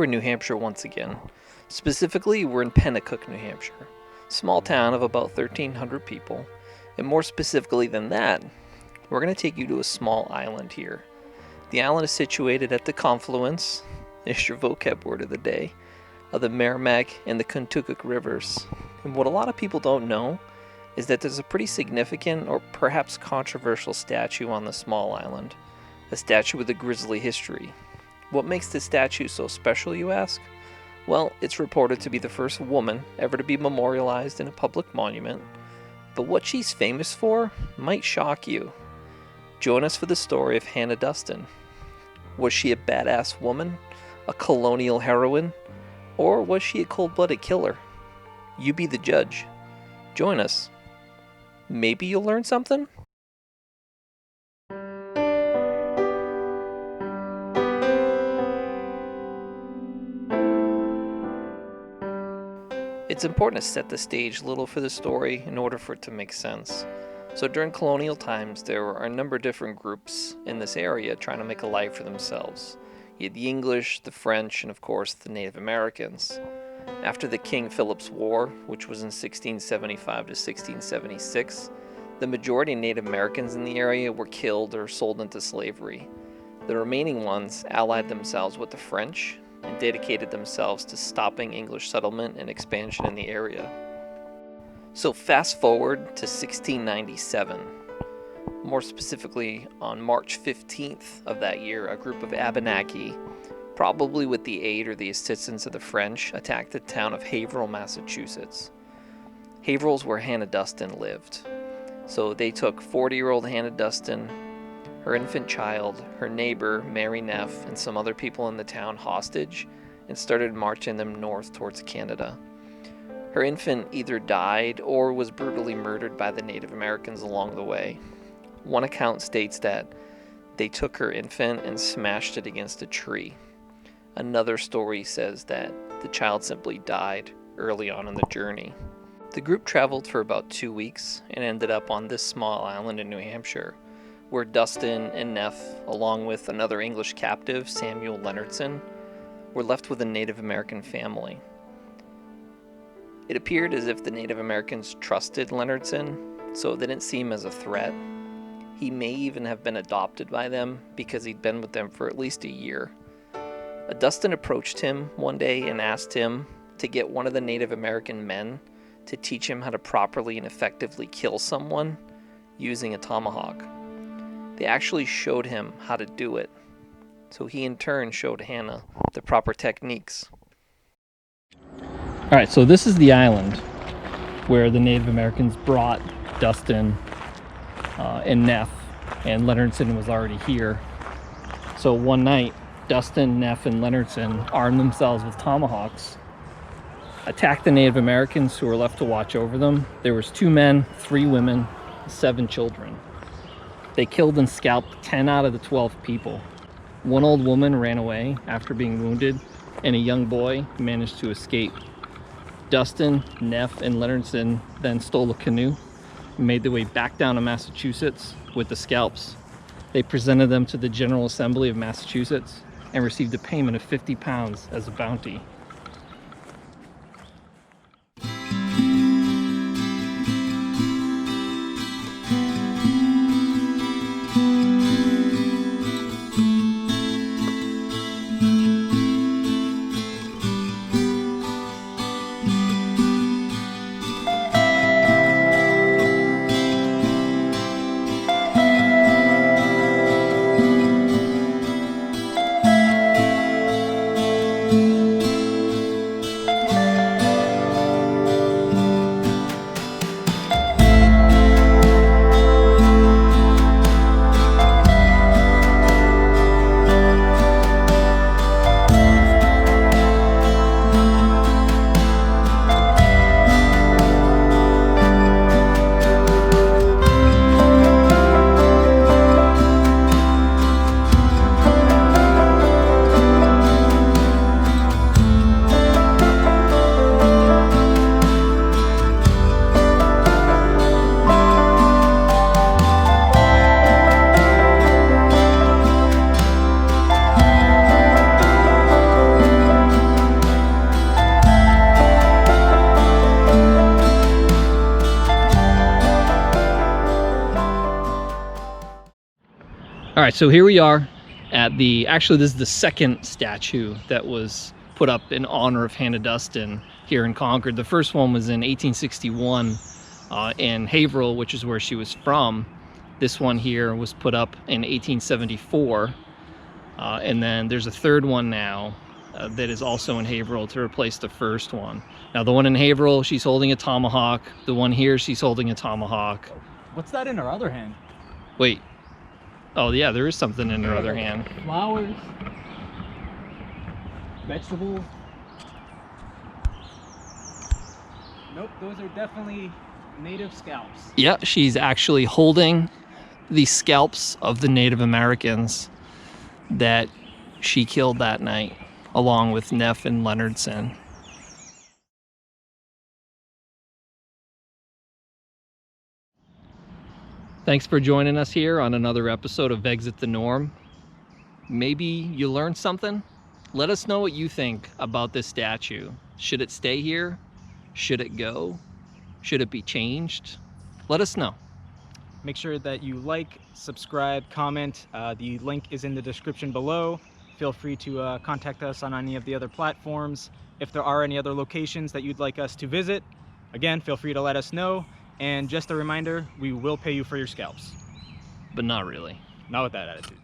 we're in New Hampshire once again. Specifically, we're in Pennacook, New Hampshire. Small town of about 1,300 people. And more specifically than that, we're going to take you to a small island here. The island is situated at the confluence, is your vocab word of the day, of the Merrimack and the Kentucky rivers. And what a lot of people don't know is that there's a pretty significant or perhaps controversial statue on the small island. A statue with a grisly history. What makes this statue so special, you ask? Well, it's reported to be the first woman ever to be memorialized in a public monument. But what she's famous for might shock you. Join us for the story of Hannah Duston. Was she a badass woman? A colonial heroine? Or was she a cold-blooded killer? You be the judge. Join us. Maybe you'll learn something? It's important to set the stage a little for the story in order for it to make sense. So during colonial times, there were a number of different groups in this area trying to make a life for themselves. You had the English, the French, and of course the Native Americans. After the King Philip's War, which was in 1675 to 1676, the majority of Native Americans in the area were killed or sold into slavery. The remaining ones allied themselves with the French and dedicated themselves to stopping English settlement and expansion in the area. So fast forward to 1697. More specifically, on March 15th of that year, a group of Abenaki, probably with the aid or the assistance of the French, attacked the town of Haverhill, Massachusetts. Haverhill's where Hannah Duston lived. So they took 40-year-old Hannah Duston, her infant child, her neighbor, Mary Neff, and some other people in the town hostage, and started marching them north towards Canada. Her infant either died or was brutally murdered by the Native Americans along the way. One account states that they took her infant and smashed it against a tree. Another story says that the child simply died early on in the journey. The group traveled for about 2 weeks and ended up on this small island in New Hampshire, where Dustin and Neff, along with another English captive, Samuel Leonardson, were left with a Native American family. It appeared as if the Native Americans trusted Leonardson, so it didn't seem as a threat. He may even have been adopted by them because he'd been with them for at least a year. Dustin approached him one day and asked him to get one of the Native American men to teach him how to properly and effectively kill someone using a tomahawk. They actually showed him how to do it, so he in turn showed Hannah the proper techniques. Alright, so this is the island where the Native Americans brought Dustin and Neff, and Leonardson was already here. So one night, Dustin, Neff, and Leonardson armed themselves with tomahawks, attacked the Native Americans who were left to watch over them. There was 2 men, 3 women, 7 children. They killed and scalped 10 out of the 12 people. One old woman ran away after being wounded, and a young boy managed to escape. Dustin, Neff, and Leonardson then stole a canoe and made their way back down to Massachusetts with the scalps. They presented them to the General Assembly of Massachusetts and received a payment of 50 pounds as a bounty. All right, so here we are at actually this is the second statue that was put up in honor of Hannah Duston here in Concord. The first one was in 1861 in Haverhill, which is where she was from. This one here was put up in 1874. And then there's a third one now that is also in Haverhill to replace the first one. Now the one in Haverhill, she's holding a tomahawk. The one here, she's holding a tomahawk. What's that in her other hand? Wait. Oh yeah, there is something in her other hand. Flowers. Vegetables. Nope, those are definitely native scalps. Yeah, she's actually holding the scalps of the Native Americans that she killed that night, along with Neff and Leonardson. Thanks for joining us here on another episode of Exit the Norm. Maybe you learned something? Let us know what you think about this statue. Should it stay here? Should it go? Should it be changed? Let us know. Make sure that you like, subscribe, comment. The link is in the description below. Feel free to contact us on any of the other platforms. If there are any other locations that you'd like us to visit, again, feel free to let us know. And just a reminder, we will pay you for your scalps. But not really. Not with that attitude.